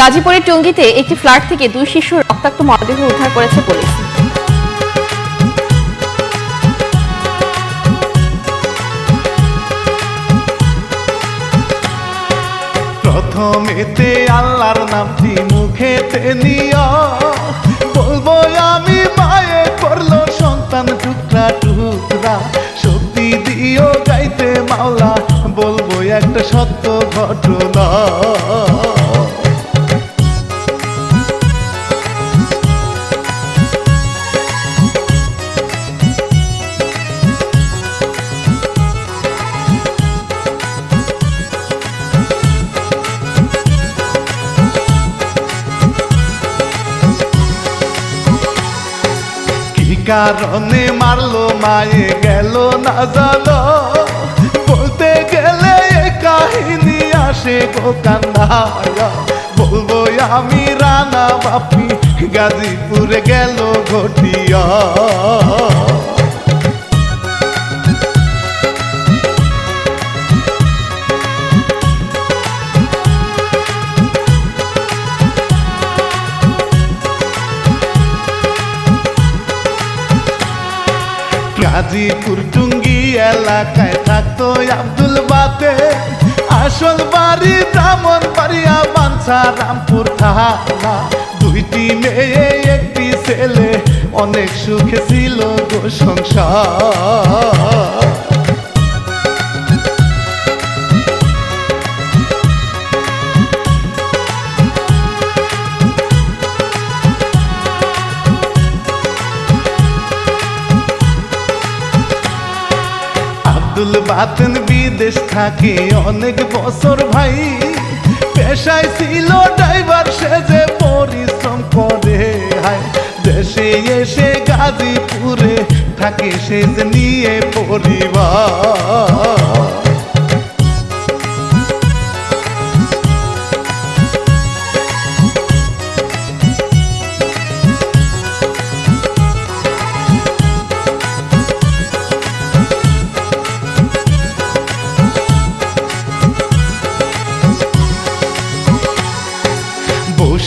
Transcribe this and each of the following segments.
গাজীপুরের টঙ্গীতে একটি ফ্ল্যাট থেকে 2 শিশুর রক্তাক্ত মরদেহ উদ্ধার করেছে পুলিশ। প্রথমেতে আল্লাহর নামটি মুখেতে নিয়া বলবো আমি মায়ে করলো সন্তান টুকরা টুকরা, শক্তি দিও গাইতে মাওলা বলবো একটা সত্য ঘটনা। কারণে মারলো মায়ে গেল না জানো, বলতে গেলে কাহিনী আসে গো কান্নায়া। বলবো আমি রানা বাপি গাজীপুরে গেল ঘটিয়া। গাজীপুর টুঙ্গি এলাকায় থাকতো আব্দুল বাতে, আসল বাড়ি ব্রাহ্মণবাড়িয়া বাঞ্ছা রামপুর থানা। 2টি মেয়ে 1টি ছেলে, অনেক সুখে ছিল গো সংসার। আব্দুল বাতেন বিদেশ থাকে অনেক বছর ভাই, পেশায় ছিল ড্রাইভার, সে যে পরিশ্রম করে হায়। দেশে এসে গাজীপুরে থাকে সে যে নিয়ে পরিবার।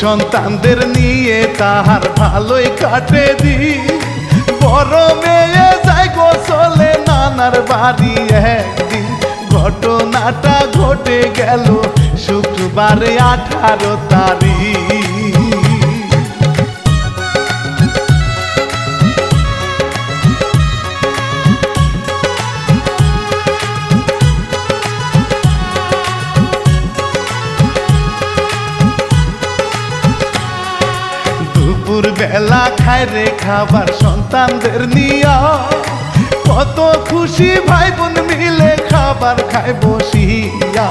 সন্তানদের নিয়ে তাহার ভালোই কাটে দিন, বড় মেয়ে যাই গো চলে নানার বাড়ি একদিন। ঘটনাটা ঘটে গেল শুক্রবারে 18 তারিখ। বেলা খায় রে খাবার সন্তানদের নিয়া, কত খুশি ভাই বোন মিলে খাবার খায় বসিয়া।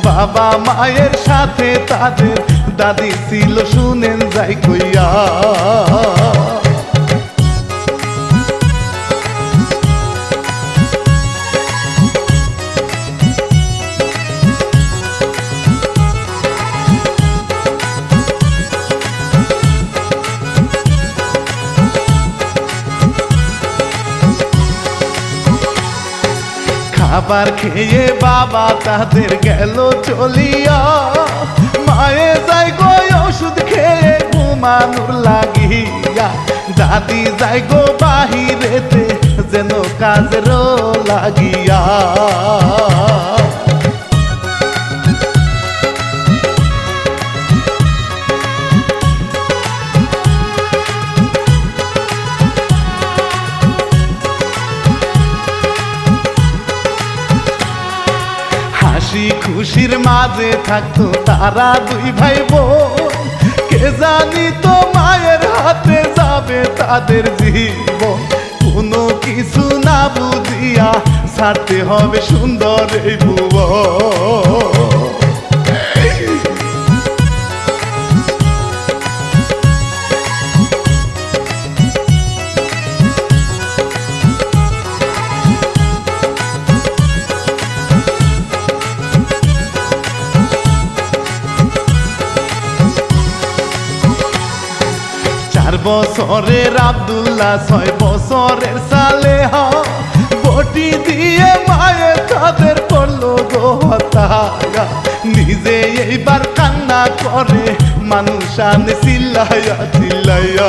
বাবা মায়ের সাথে তাদের দাদি ছিল শুনেন যাই কইয়া। খাবার খেয়ে বাবা তাদের গেল চলিয়া, মায়ে যাই গো ওষুধ খেয়ে ঘুমানোর লাগিয়া। দাদি যাই গো বাহিরেতে যেন কাজের লাগিয়া। হাসি খুশির মাঝে থাকতো তারা 2 ভাই বোন, কে জানি তো মায়ের হাতে যাবে তাদের জীবন। কোনো কিছু না বুঝিয়া ছাড়তে হবে সুন্দর এই ভুবন। বছরের আব্দুল্লাহ 6 বছরের সালেহা, বটি দিয়ে মায়ের তাদের করলো গো হত্যা। নিজে এইবার কান্না করে মানুষ আনে চিল্লাইয়া চিল্লাইয়া।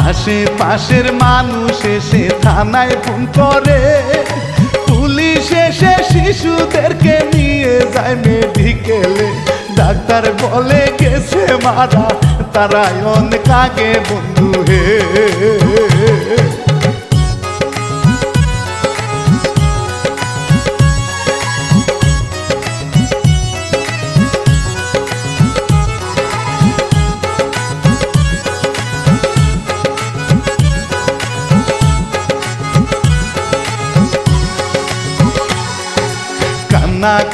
আশেপাশের মানুষ এসে থানায় ফোন করে, পুলিশ এসে শিশুদেরকে নিয়ে যায় মেডিকেলে। ডাক্তার বলে গেছে মারা, তারাই অনেক আগে বন্ধু হে।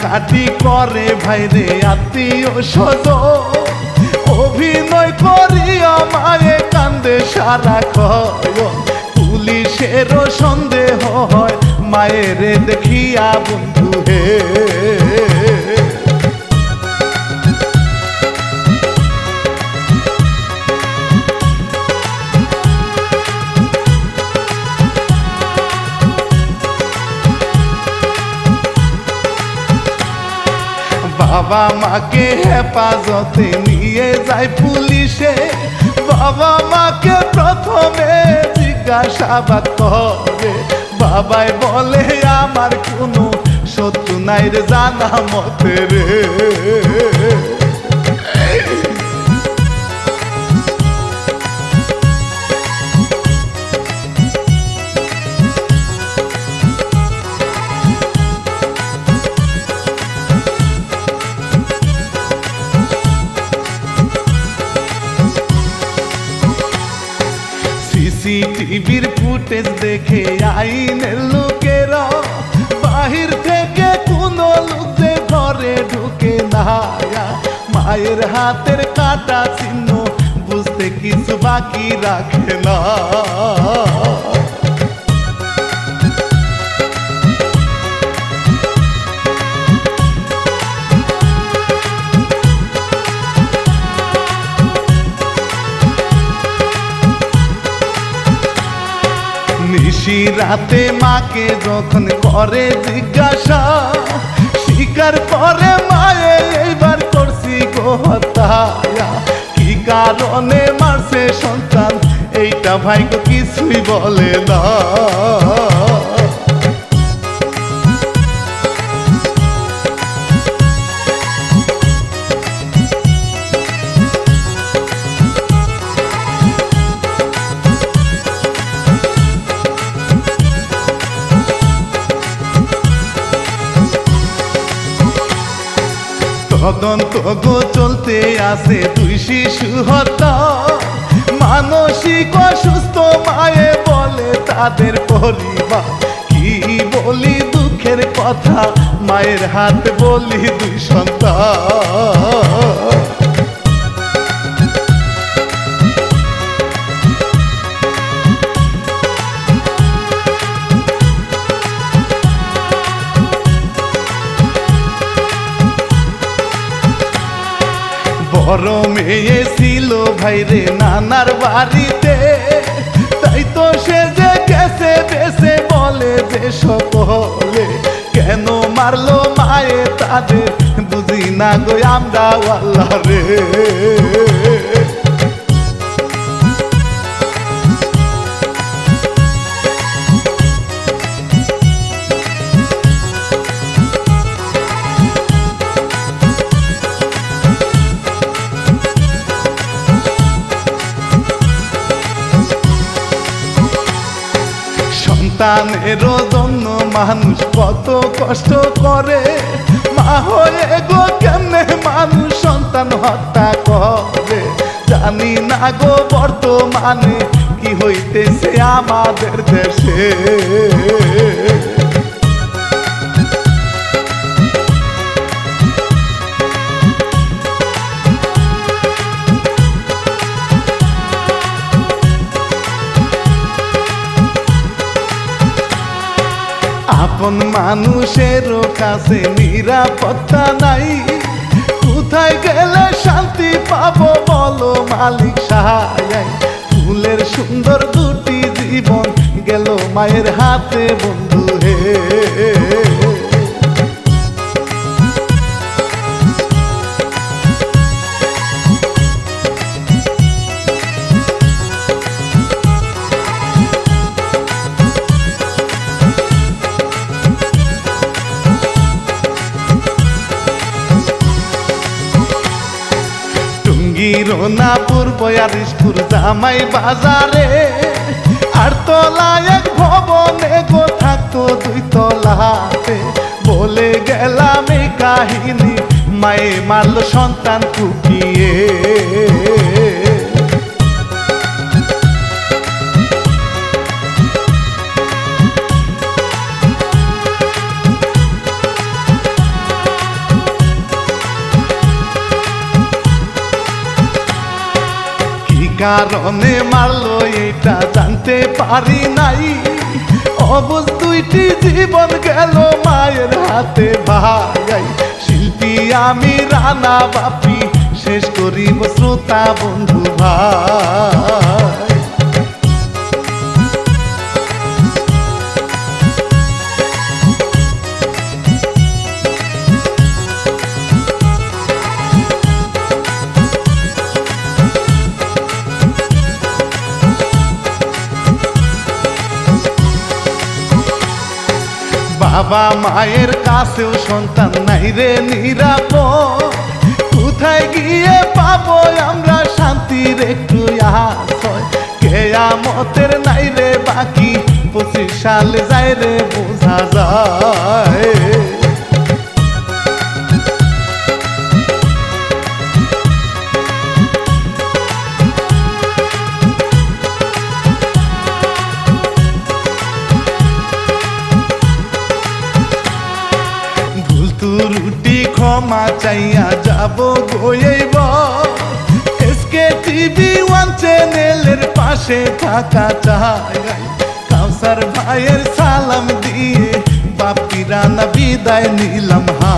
কাটি করে ভাইরে আত্মীয় স্বজন, অভিনয় করিয়া মায়ে কান্দে সারা ক্ষয়। পুলিশেরও সন্দেহ হয় মায়ের দেখিয়া বন্ধু হে। বাবা মাকে হেফাজতে নিয়ে যায় পুলিশে, বাবা মাকে প্রথমে জিজ্ঞাসাবাদ করে। বাবাই বলে আমার কোনো শত্রু নাই রে জানা মতে রে। সিসিটিভির ফুটেজ দেখে আইনের লোকেরা, বাহির থেকে কোনো লোক যে ঘরে ঢুকে না। মায়ের হাতের কাটা চিহ্ন বুঝতে কিছু বাকি রাখে না। নিশি রাতে মাকে যখন করে জিজ্ঞাসা, স্বীকার করে মায়ে এইবার করছি গো হত্যা। কি কারণে মারছে সন্তান এইটা ভাই গো কিছুই বলে না। তদন্ত গো চলতে আছে দুই শিশু হত্যা। মানসিক অসুস্থ মায়ে বলে তাদের পরিবার, কি বলি দুঃখের কথা মায়ের হাত বলি দুই সন্তান। বড় মেয়ে ছিল ভাইরে নানার বাড়িতে, তাই তো সে যে গেছে দেশে বলে যে সকলে। কেন মারলো মায়ে তাদের বুঝি না গো আমরা আল্লাহ রে। সন্তানেরও জন্য মানুষ কত কষ্ট করে, মা হয়ে গো কেমনে মানুষ সন্তান হত্যা করে। জানি না গো বর্তমানে কি হইতেছে আমাদের দেশে। আপন মানুষের কাছে নিরাপত্তা নাই, কোথায় গেলে শান্তি সুন্দর দুটি জীবন গেল মায়ের হাতে বন্ধু হে। রোনাপুর বয়ারিশপুর জামাই বাজারে আর তলায় এক ভবনে গো থাকতো দুই তলাতে। বলে গেলাম এই কাহিনী মায়ে মারল সন্তান কুপিয়ে। কারণে মারলো এটা জানতে পারি নাই, অবুঝ দুইটি জীবন গেল মায়ের হাতে ভাই। শিল্পী আমি রানা বাপি শেষ করিব শ্রোতা বন্ধু ভাই। বাবা মায়ের কাছেও সন্তান নাই রে নিরাপদ, কোথায় গিয়ে পাবো আমরা শান্তির একটু আশ্রয়। কেয়ামতের নাই রে বাকি 25 সাল যায় রে বোঝা যায়। রুটি ক্ষমা চাইয়া যাব গইব এসকে টিভি 1 চ্যানেলের পাশে থাকা চাই। কাউসার ভাইয়ের সালাম দিয়ে বাপিরা না বিদায় নিলাম হা।